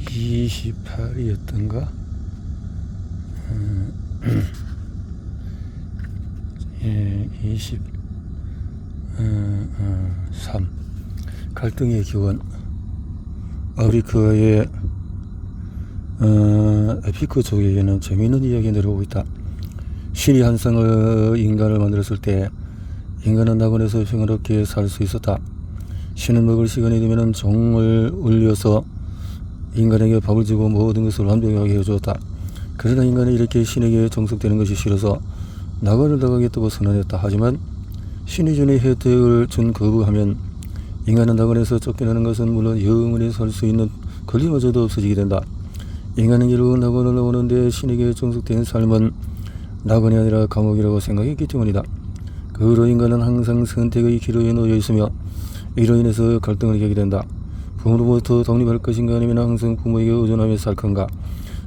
(28이었던가) 예, 23 갈등의 기원. 아프리카의 에피크 쪽에는 재미있는 이야기가 내려오고 있다. 신이 한 쌍의 인간을 만들었을 때 인간은 낙원에서 평화롭게 살 수 있었다. 신은 먹을 시간이 되면 종을 울려서 인간에게 밥을 주고 모든 것을 완벽하게 해주었다. 그러나 인간은 이렇게 신에게 종속되는 것이 싫어서 낙원을 나가겠다고 선언했다. 하지만 신이 주는 혜택을 준 거부하면 인간은 낙원에서 쫓겨나는 것은 물론 영원히 살 수 있는 권리마저도 없어지게 된다. 인간은 결국 낙원을 나오는데 신에게 종속된 삶은 낙원이 아니라 감옥이라고 생각했기 때문이다. 그로 인간은 항상 선택의 기로에 놓여 있으며 이로 인해서 갈등을 겪게 된다. 부모로부터 독립할 것인가 아니면 항상 부모에게 의존하며 살 건가?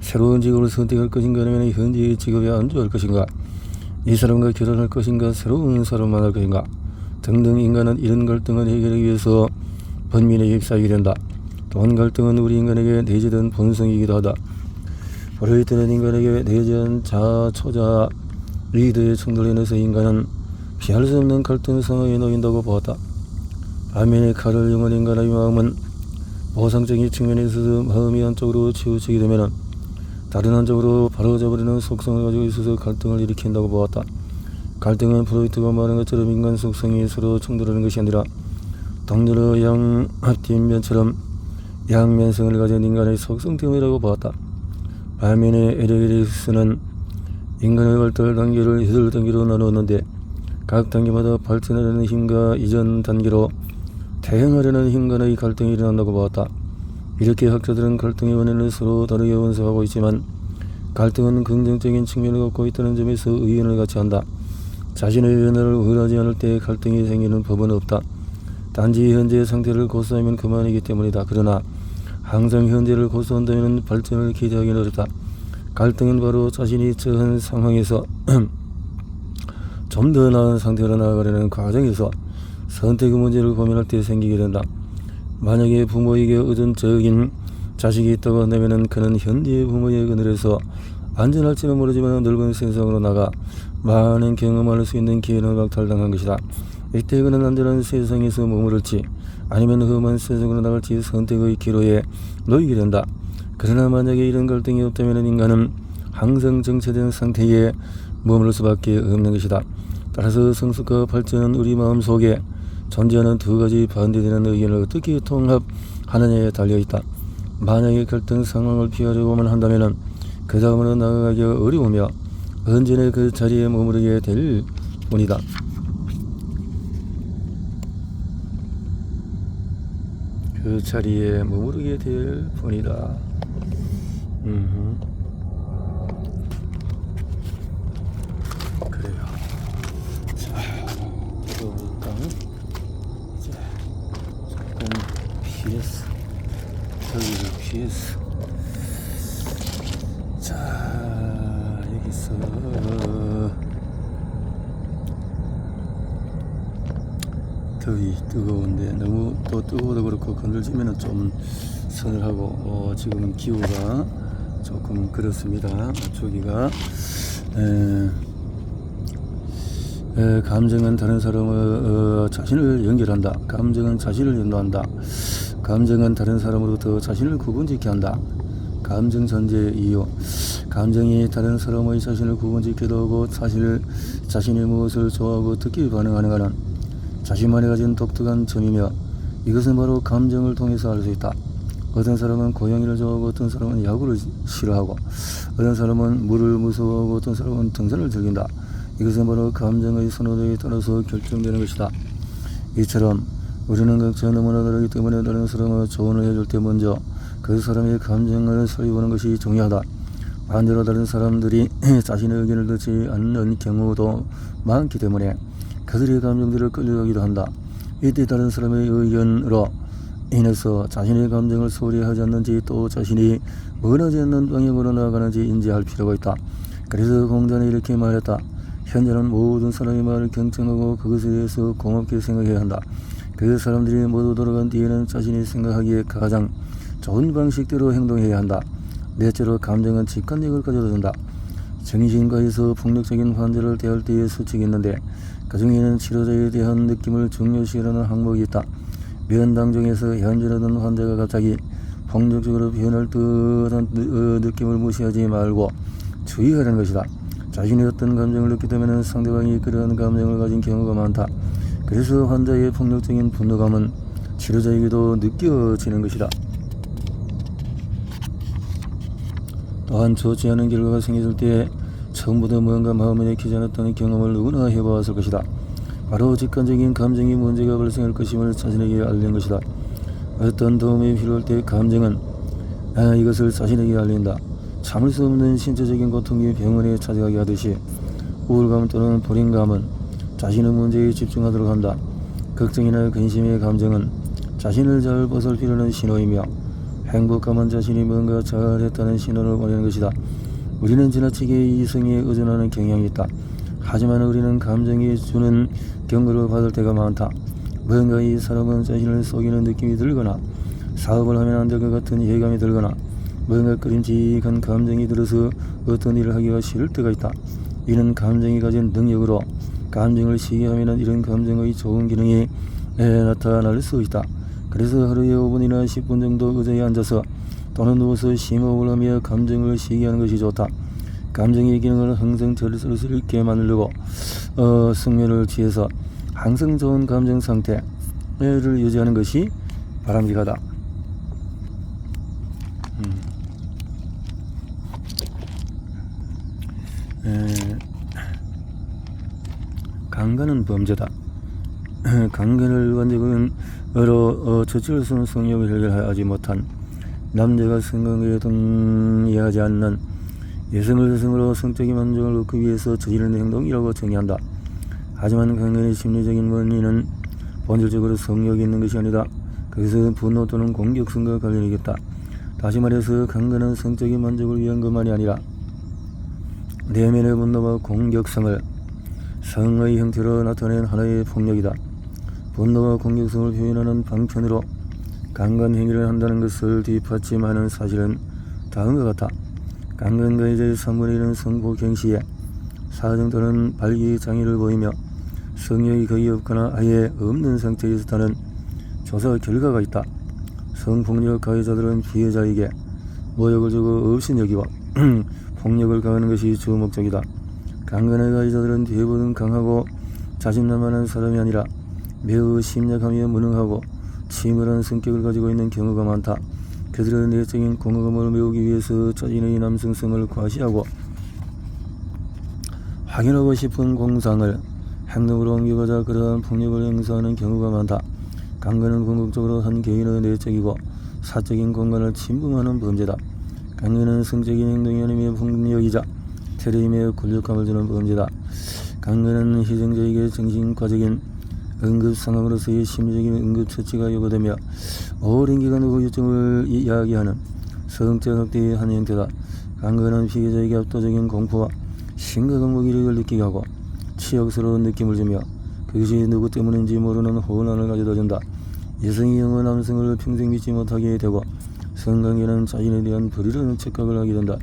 새로운 직업을 선택할 것인가 아니면 현재의 직업에 안주할 것인가? 이 사람과 결혼할 것인가? 새로운 사람을 만날 것인가? 등등. 인간은 이런 갈등을 해결하기 위해서 번민에 휩싸이게 된다. 또한 갈등은 우리 인간에게 내재된 본성이기도 하다. 바로 이때는 인간에게 내재한 자아, 초자, 리더의 충돌로 인해서 인간은 피할 수 없는 갈등 상황에 놓인다고 보았다. 반면에 칼을 영한 인간의 마음은 보상적인 측면에 있어서 마음이 한쪽으로 치우치게 되면 다른 한쪽으로 바로잡아버리는 속성을 가지고 있어서 갈등을 일으킨다고 보았다. 갈등은 프로이트가 말한 것처럼 인간 속성이 서로 충돌하는 것이 아니라 동료로 양앞뒷면처럼 양면성을 가진 인간의 속성 때문이라고 보았다. 반면에 에릭리스는 인간의 발달 단계를 8단계로 나누었는데 각 단계마다 발전하려는 힘과 이전 단계로 대응하려는 힘 간의 갈등이 일어난다고 보았다. 이렇게 학자들은 갈등의 원인을 서로 다르게 분석하고 있지만 갈등은 긍정적인 측면을 갖고 있다는 점에서 의견을 같이 한다. 자신의 변화를 원하지 않을 때 갈등이 생기는 법은 없다. 단지 현재의 상태를 고수하면 그만이기 때문이다. 그러나 항상 현재를 고수한다면 발전을 기대하기는 어렵다. 갈등은 바로 자신이 처한 상황에서 좀 더 나은 상태로 나아가려는 과정에서 선택의 문제를 고민할 때 생기게 된다. 만약에 부모에게 의존적인 자식이 있다고 한다면 그는 현재의 부모의 그늘에서 안전할지는 모르지만 넓은 세상으로 나가 많은 경험할 수 있는 기회를 박탈당한 것이다. 이때 그는 안전한 세상에서 머무를지 아니면 험한 세상으로 나갈지 선택의 기로에 놓이게 된다. 그러나 만약에 이런 갈등이 없다면 인간은 항상 정체된 상태에 머무를 수밖에 없는 것이다. 따라서 성숙과 발전은 우리 마음속에 존재하는 두 가지 반대되는 의견을 어떻게 통합하느냐에 달려있다. 만약에 갈등 상황을 피하려고만 한다면 그 다음으로 나아가기 어려우며 언제나 그 자리에 머무르게 될 뿐이다. 그 자리에 머무르게 될 뿐이다. 그래요. 자, 그러니까 이제 조금 피해서 저기를 피해서 자 여기서 더위 뜨거운데 너무 또 뜨거워도 그렇고 건들지면은 좀 서늘하고 지금은 기후가 조금 그렇습니다. 저기가 감정은 다른 사람의 자신을 연결한다. 감정은 자신을 연도한다. 감정은 다른 사람으로부터 자신을 구분짓게 한다. 감정 전제 이유. 감정이 다른 사람의 자신을 구분짓기도 하고 자신이 무엇을 좋아하고 어떻게 반응하는가는 자신만이 가진 독특한 점이며 이것은 바로 감정을 통해서 알 수 있다. 어떤 사람은 고양이를 좋아하고 어떤 사람은 야구를 싫어하고 어떤 사람은 물을 무서워하고 어떤 사람은 등산을 즐긴다. 이것은 바로 감정의 선호도에 따라서 결정되는 것이다. 이처럼 우리는 각자 너무나 다르기 때문에 다른 사람의 조언을 해줄 때 먼저 그 사람의 감정을 살펴보는 것이 중요하다. 반대로 다른 사람들이 자신의 의견을 듣지 않는 경우도 많기 때문에 그들의 감정들을 끌려가기도 한다. 이때 다른 사람의 의견으로 인해서 자신의 감정을 소홀히 하지 않는지 또 자신이 원하지 않는 방향으로 나아가는지 인지할 필요가 있다. 그래서 공자는 이렇게 말했다. 현재는 모든 사람의 말을 경청하고 그것에 대해서 고맙게 생각해야 한다. 그 사람들이 모두 돌아간 뒤에는 자신이 생각하기에 가장 좋은 방식대로 행동해야 한다. 넷째로 감정은 직관력을 가져다 준다. 정신과에서 폭력적인 환자를 대할 때의 수칙이 있는데 그 중에는 치료자에 대한 느낌을 중요시하는 항목이 있다. 면담중에서 현질하던 환자가 갑자기 폭력적으로 표현할 듯한 느낌을 무시하지 말고 주의하라는 것이다. 자신이 어떤 감정을 느끼다면 상대방이 그러한 감정을 가진 경우가 많다. 그래서 환자의 폭력적인 분노감은 치료자에게도 느껴지는 것이다. 또한 좋지 않은 결과가 생겼을 때 처음부터 뭔가 마음에 내키지 않았다는 경험을 누구나 해보았을 것이다. 바로 직관적인 감정이 문제가 발생할 것임을 자신에게 알리는 것이다. 어떤 도움이 필요할 때 감정은 이것을 자신에게 알린다. 참을 수 없는 신체적인 고통이 병원에 찾아가게 하듯이 우울감 또는 불행감은 자신의 문제에 집중하도록 한다. 걱정이나 근심의 감정은 자신을 잘 보살피려는 신호이며 행복감은 자신이 뭔가 잘했다는 신호를 보내는 것이다. 우리는 지나치게 이성에 의존하는 경향이 있다. 하지만 우리는 감정이 주는 경고를 받을 때가 많다. 뭔가 이 사람은 자신을 속이는 느낌이 들거나 사업을 하면 안 될 것 같은 예감이 들거나 뭔가 끄림직한 감정이 들어서 어떤 일을 하기가 싫을 때가 있다. 이는 감정이 가진 능력으로 감정을 시기하면 이런 감정의 좋은 기능이 나타날 수 있다. 그래서 하루에 5분이나 10분 정도 의자에 앉아서 또는 누워서 심호흡을 하며 감정을 시기하는 것이 좋다. 감정의 기능을 항상 자연스럽게 만들고 숙면을 취해서 항상 좋은 감정 상태를 유지하는 것이 바람직하다. 강간은 범죄다. 강간을 원적으로 처치할 수 있는 성욕을 해결하지 못한 남자가 성관계에 동의하지 않는 여성을 여성으로 성적인 만족을 얻기 위해서 저지르는 행동이라고 정의한다. 하지만 강간의 심리적인 원인은 본질적으로 성욕이 있는 것이 아니다. 그것은 분노 또는 공격성과 관련이 있다. 다시 말해서 강간은 성적인 만족을 위한 것만이 아니라 내면의 분노와 공격성을 성의 형태로 나타낸 하나의 폭력이다. 분노와 공격성을 표현하는 방편으로 강간 행위를 한다는 것을 뒷받침하는 사실은 다음과 같다. 강간 가해자의 3분의 1은 성폭행 시에 사정 또는 발기 장애를 보이며 성욕이 거의 없거나 아예 없는 상태에 있었다는 조사 결과가 있다. 성폭력 가해자들은 피해자에게 모욕을 주고 업신여기고 폭력을 가하는 것이 주 목적이다. 강간의 가해자들은 대부분 강하고 자신만만한 사람이 아니라 매우 심약하며 무능하고 침울한 성격을 가지고 있는 경우가 많다. 그들은 내적인 공허감을 메우기 위해서 자신의 남성성을 과시하고 확인하고 싶은 공상을 행동으로 옮겨가자 그러한 폭력을 행사하는 경우가 많다. 강간은 궁극적으로 한 개인의 내적이고 사적인 공간을 침범하는 범죄다. 강간은 성적인 행동이 아니며 폭력이자 테러이며 굴욕감을 주는 범죄다. 강간은 희생자에게 정신과적인 응급 상황으로서의 심리적인 응급처치가 요구되며 오랜 기간 후유증을 이야기하는 성적 학대의 한 형태다. 강간은 피해자에게 압도적인 공포와 심각한 무기력을 느끼게 하고 치욕스러운 느낌을 주며 그것이 누구 때문인지 모르는 혼란을 가져다 준다. 여성이 영어 남성을 평생 믿지 못하게 되고 성관계는 자신에 대한 불이라는 착각을 하게 된다.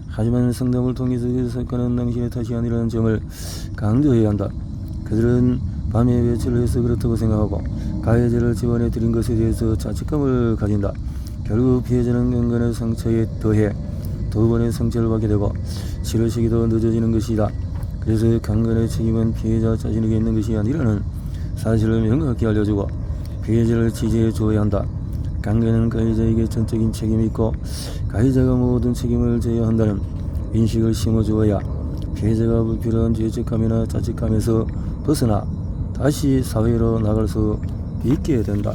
하지만 상담을 통해서 그 사건은 당신의 탓이 아니라는 점을 강조해야 한다. 그들은 밤에 외출을 해서 그렇다고 생각하고 가해자를 집안에 들인 것에 대해서 자책감을 가진다. 결국 피해자는 강간의 상처에 더해 두 번의 상처를 받게 되고 치료 시기도 늦어지는 것이다. 그래서 강간의 책임은 피해자 자신에게 있는 것이 아니라는 사실을 명확히 알려주고 피해자를 지지해 주어야 한다. 강간은 가해자에게 전적인 책임이 있고 가해자가 모든 책임을 져야 한다는 인식을 심어주어야 피해자가 불필요한 죄책감이나 자책감에서 벗어나 다시 사회로 나갈 수 있게 된다.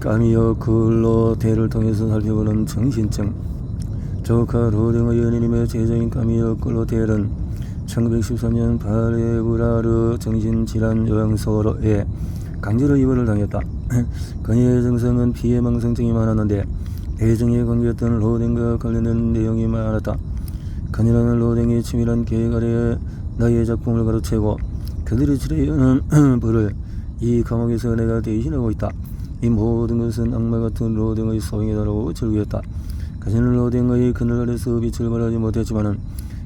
까미오 클로테를 통해서 살펴보는 정신증. 조카 로댕의 연인이며 제자인 까미오 클로테는 1913년 바레브라르 정신질환 요양소에 강제로 입원을 당했다. 그녀의 증상은 피해망상증이 많았는데 대중에 관계했던 로댕과 관련된 내용이 많았다. 그녀는 로댕의 치밀한 계획 아래 나의 작품을 가로채고 그들의 치러야 벌을 이 감옥에서 내가 대신하고 있다. 이 모든 것은 악마 같은 로댕의 소행이다라고 즐겼다. 그녀는 로댕의 그늘 아래서 빛을 발하지 못했지만은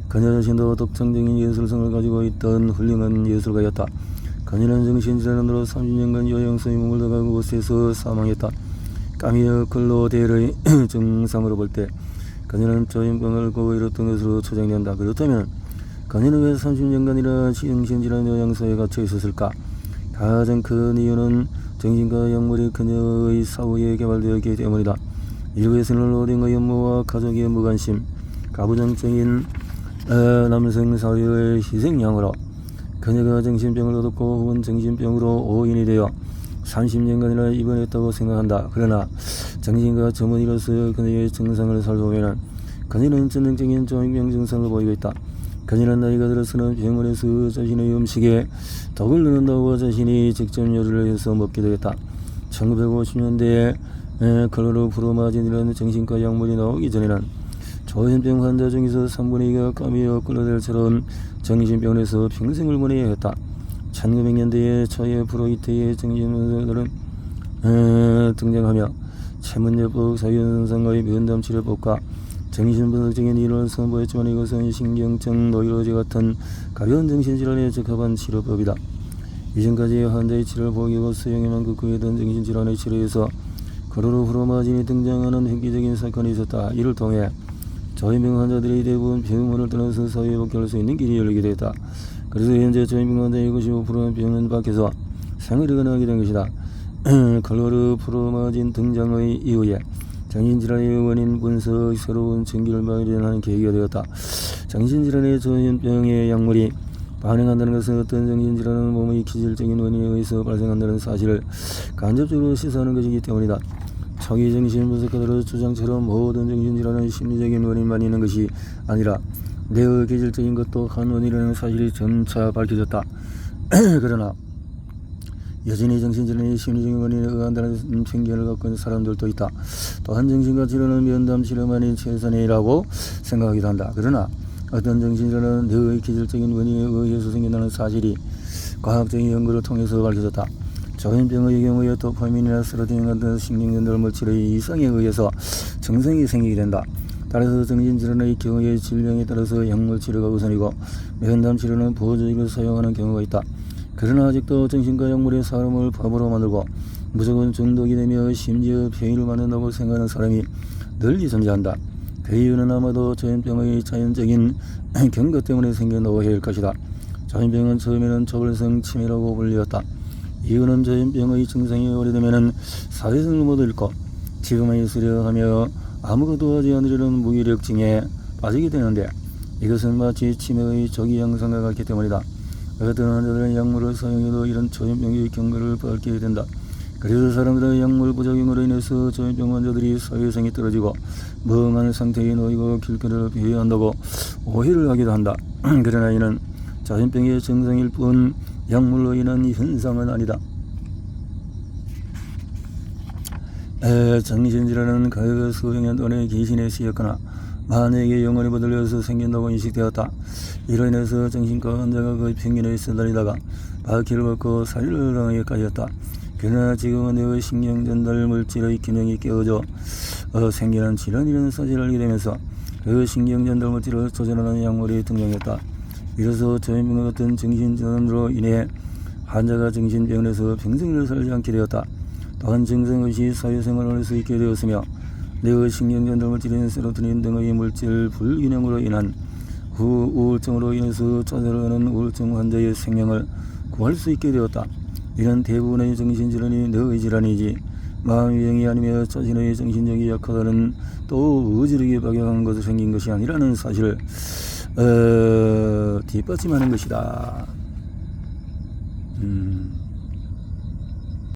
그녀 자신도 독창적인 예술성을 가지고 있던 훌륭한 예술가였다. 그녀는 정신질환으로 30년간 요양소에 머물다가 그곳에서 사망했다. 까미어 클로델의 증상으로 볼 때 그녀는 조현병을 앓고 이뤘던 것으로 추정된다. 그렇다면 그녀는 왜 30년간이나 정신질환 요양소에 갇혀 있었을까? 가장 큰 이유는 정신과 약물이 그녀의 사후에 개발되었기 때문이다. 일부에서는 로댕의 연모와 가족의 무관심, 가부장적인 남성 사회의 희생양으로 그녀가 정신병을 얻었고 혹은 정신병으로 오인이 되어 30년간이나 입원했다고 생각한다. 그러나 정신과 전문의로서 그녀의 증상을 살펴보면 그녀는 전형적인 조현병 증상을 보이고 있다. 그녀는 나이가 들어서는 병원에서 자신의 음식에 독을 넣는다고 자신이 직접 요리를 해서 먹게 되었다. 1950년대에 클로로프로마진이라는 정신과 약물이 나오기 전에는 조현병 환자 중에서 3분의 2가 까미오 클로델처럼 정신병원에서 평생을 보내야 했다. 1900년대에 초에 프로이트의 정신분석들은 등장하며 체문제법, 사유현상의 면담치료법과 정신분석적인 이론을 선보였지만 이것은 신경증, 노이로제 같은 가벼운 정신질환에 적합한 치료법이다. 이전까지 환자의 치료를 포기하고 수용에만 극복했던 정신질환의 치료에서 클로로프로마진이 등장하는 획기적인 사건이 있었다. 이를 통해 조현병 환자들이 대부분 병원을 떠나서 사회에 복귀할 수 있는 길이 열리게 되었다. 그래서 현재 조현병 환자의 95%는 병원 밖에서 생활이 가능하게 된 것이다. 클로로프로마진 등장의 이후에 정신질환의 원인 분석 새로운 전기를 마련하는 계기가 되었다. 정신질환의 조현병의 약물이 반응한다는 것은 어떤 정신질환은 몸의 기질적인 원인에 의해서 발생한다는 사실을 간접적으로 시사하는 것이기 때문이다. 초기 정신분석가들의 주장처럼 모든 정신질환은 심리적인 원인만 있는 것이 아니라 뇌의 기질적인 것도 한 원인이라는 사실이 점차 밝혀졌다. 그러나 여전히 정신질환이 심리적인 원인에 의한다는 편견을 갖고 있는 사람들도 있다. 또한 정신과 치료는 면담 치료만이 최선이라고 생각하기도 한다. 그러나 어떤 정신질환은 뇌의 기질적인 원인에 의해서 생긴다는 사실이 과학적인 연구를 통해서 밝혀졌다. 조현병의 경우에 도파민이나 세로토닌 같은 신경전달 물질의 이상에 의해서 증상이 생기게 된다. 따라서 정신질환의 경우에 질병에 따라서 약물 치료가 우선이고 면담 치료는 보조적으로 사용하는 경우가 있다. 그러나 아직도 정신과 약물의 사람을 바보로 만들고 무조건 중독이 되며 심지어 병인을 만든다고 생각하는 사람이 널리 존재한다. 그 이유는 아마도 조현병의 자연적인 경과 때문에 생긴 오해일 것이다. 조현병은 처음에는 조울성 치매라고 불리었다. 이유는 조현병의 증상이 오래되면 사회성을 못 잃고 지금만 있으려 하며 아무것도 하지 않으려는 무기력증에 빠지게 되는데 이것은 마치 치매의 조기 양상과 같기 때문이다. 어떤 환자들은 약물을 사용해도 이런 조현병의 경과를 밟게 된다. 그래서 사람들은 약물 부작용으로 인해서 조현병 환자들이 사회성이 떨어지고 멍한 상태에 놓이고 길거리를 비워야 한다고 오해를 하기도 한다. 그러나 이는 조현병의 증상일 뿐 약물로 인한 현상은 아니다. 정신질환은 과거 수백 년 동안의 귀신에 쓰였거나 만에게 영혼이 거들려서 생긴다고 인식되었다. 이로 인해서 정신과 환자가 그 편견에 쓰달리다가 바퀴를 벗고 살인을 당하기까지 했다. 그러나 지금은 뇌의 신경전달 물질의 균형이 깨어져 생기는 질환이라는 사실을 알게 되면서 그 신경전달 물질을 조절하는 약물이 등장했다. 이로써 조현병 같은 정신질환으로 인해 환자가 정신병원에서 평생을 살지 않게 되었다. 또한 증상 없이 사회생활을 할 수 있게 되었으며 뇌의 신경전달 물질인 세로토닌 등의 물질 불균형으로 인한 우울증으로 인해서 좌절하는 우울증 환자의 생명을 구할 수 있게 되었다. 이런 대부분의 정신질환이 뇌의 질환이지 마음의 병이 아니며 자신의 정신력이 약하다는 또 의지력이 박약한 것으로 생긴 것이 아니라는 사실을 뒷받침하는 것이다.